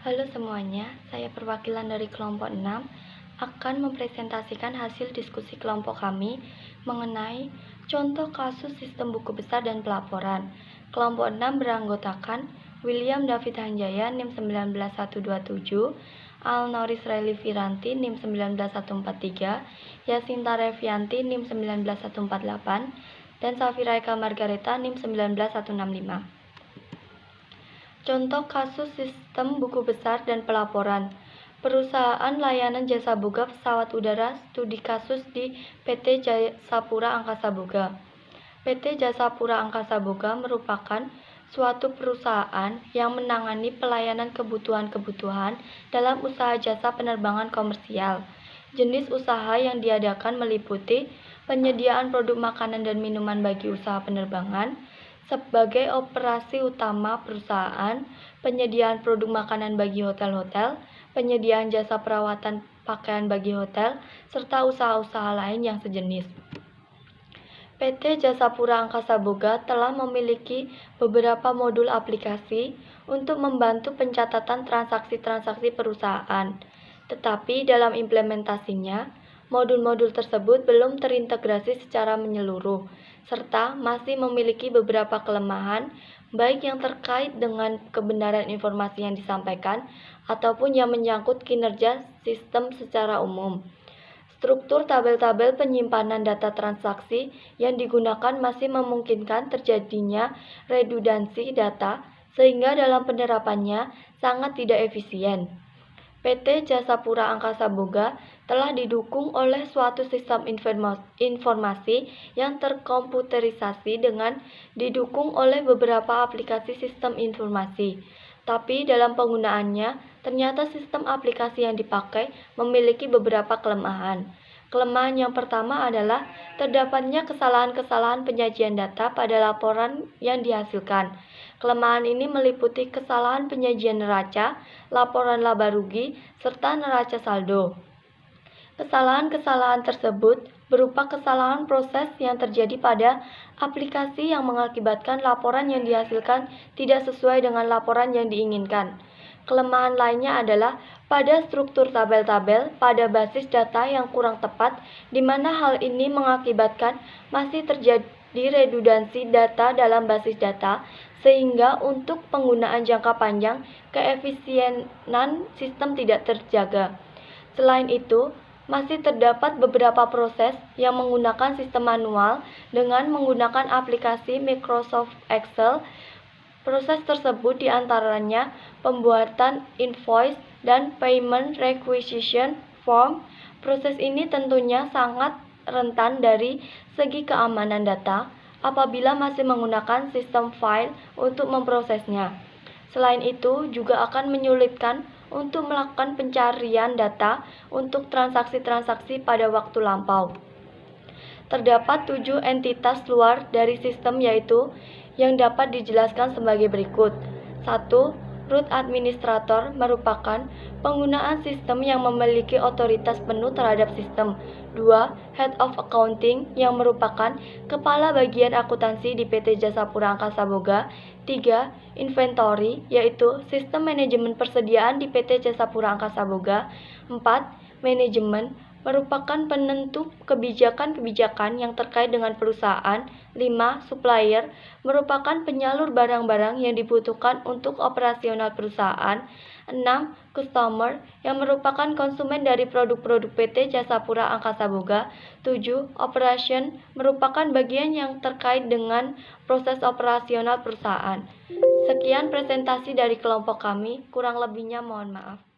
Halo semuanya, saya perwakilan dari kelompok 6 akan mempresentasikan hasil diskusi kelompok kami mengenai contoh kasus sistem buku besar dan pelaporan. Kelompok 6 beranggotakan William David Hanjaya NIM 19127, Al Noris Raili Firanti NIM 19143, Yasinta Revianti NIM 19148, dan Safira Eka Margareta NIM 19165. Contoh kasus sistem buku besar dan pelaporan. Perusahaan layanan jasa boga pesawat udara studi kasus di PT Jasapura Angkasa Boga. PT Jasapura Angkasa Boga merupakan suatu perusahaan yang menangani pelayanan kebutuhan-kebutuhan dalam usaha jasa penerbangan komersial. Jenis usaha yang diadakan meliputi penyediaan produk makanan dan minuman bagi usaha penerbangan, sebagai operasi utama perusahaan, penyediaan produk makanan bagi hotel-hotel, penyediaan jasa perawatan pakaian bagi hotel, serta usaha-usaha lain yang sejenis. PT Jasapura Angkasa Boga telah memiliki beberapa modul aplikasi untuk membantu pencatatan transaksi-transaksi perusahaan. Tetapi dalam implementasinya, modul-modul tersebut belum terintegrasi secara menyeluruh, serta masih memiliki beberapa kelemahan, baik yang terkait dengan kebenaran informasi yang disampaikan ataupun yang menyangkut kinerja sistem secara umum. Struktur tabel-tabel penyimpanan data transaksi yang digunakan masih memungkinkan terjadinya redundansi data, sehingga dalam penerapannya sangat tidak efisien. PT Jasapura Angkasa Boga telah didukung oleh suatu sistem informasi yang terkomputerisasi dengan didukung oleh beberapa aplikasi sistem informasi. Tapi dalam penggunaannya, ternyata sistem aplikasi yang dipakai memiliki beberapa kelemahan. Kelemahan yang pertama adalah terdapatnya kesalahan-kesalahan penyajian data pada laporan yang dihasilkan. Kelemahan ini meliputi kesalahan penyajian neraca, laporan laba rugi, serta neraca saldo. Kesalahan-kesalahan tersebut berupa kesalahan proses yang terjadi pada aplikasi yang mengakibatkan laporan yang dihasilkan tidak sesuai dengan laporan yang diinginkan. Kelemahan lainnya adalah pada struktur tabel-tabel pada basis data yang kurang tepat, di mana hal ini mengakibatkan masih terjadi redundansi data dalam basis data, sehingga untuk penggunaan jangka panjang, keefisienan sistem tidak terjaga. Selain itu, masih terdapat beberapa proses yang menggunakan sistem manual dengan menggunakan aplikasi Microsoft Excel. Proses tersebut diantaranya pembuatan invoice dan payment requisition form. Proses ini tentunya sangat rentan dari segi keamanan data apabila masih menggunakan sistem file untuk memprosesnya. Selain itu, juga akan menyulitkan untuk melakukan pencarian data untuk transaksi-transaksi pada waktu lampau. Terdapat 7 entitas luar dari sistem, yaitu yang dapat dijelaskan sebagai berikut. 1. Root administrator merupakan penggunaan sistem yang memiliki otoritas penuh terhadap sistem. 2. Head of accounting yang merupakan kepala bagian akuntansi di PT Jasapura Angkasa Boga. 3. Inventory, yaitu sistem manajemen persediaan di PT Jasapura Angkasa Boga. 4. Manajemen merupakan penentu kebijakan-kebijakan yang terkait dengan perusahaan. 5. Supplier merupakan penyalur barang-barang yang dibutuhkan untuk operasional perusahaan. 6. Customer yang merupakan konsumen dari produk-produk PT Jasapura Angkasa Boga. 7. Operation merupakan bagian yang terkait dengan proses operasional perusahaan. Sekian presentasi dari kelompok kami, kurang lebihnya mohon maaf.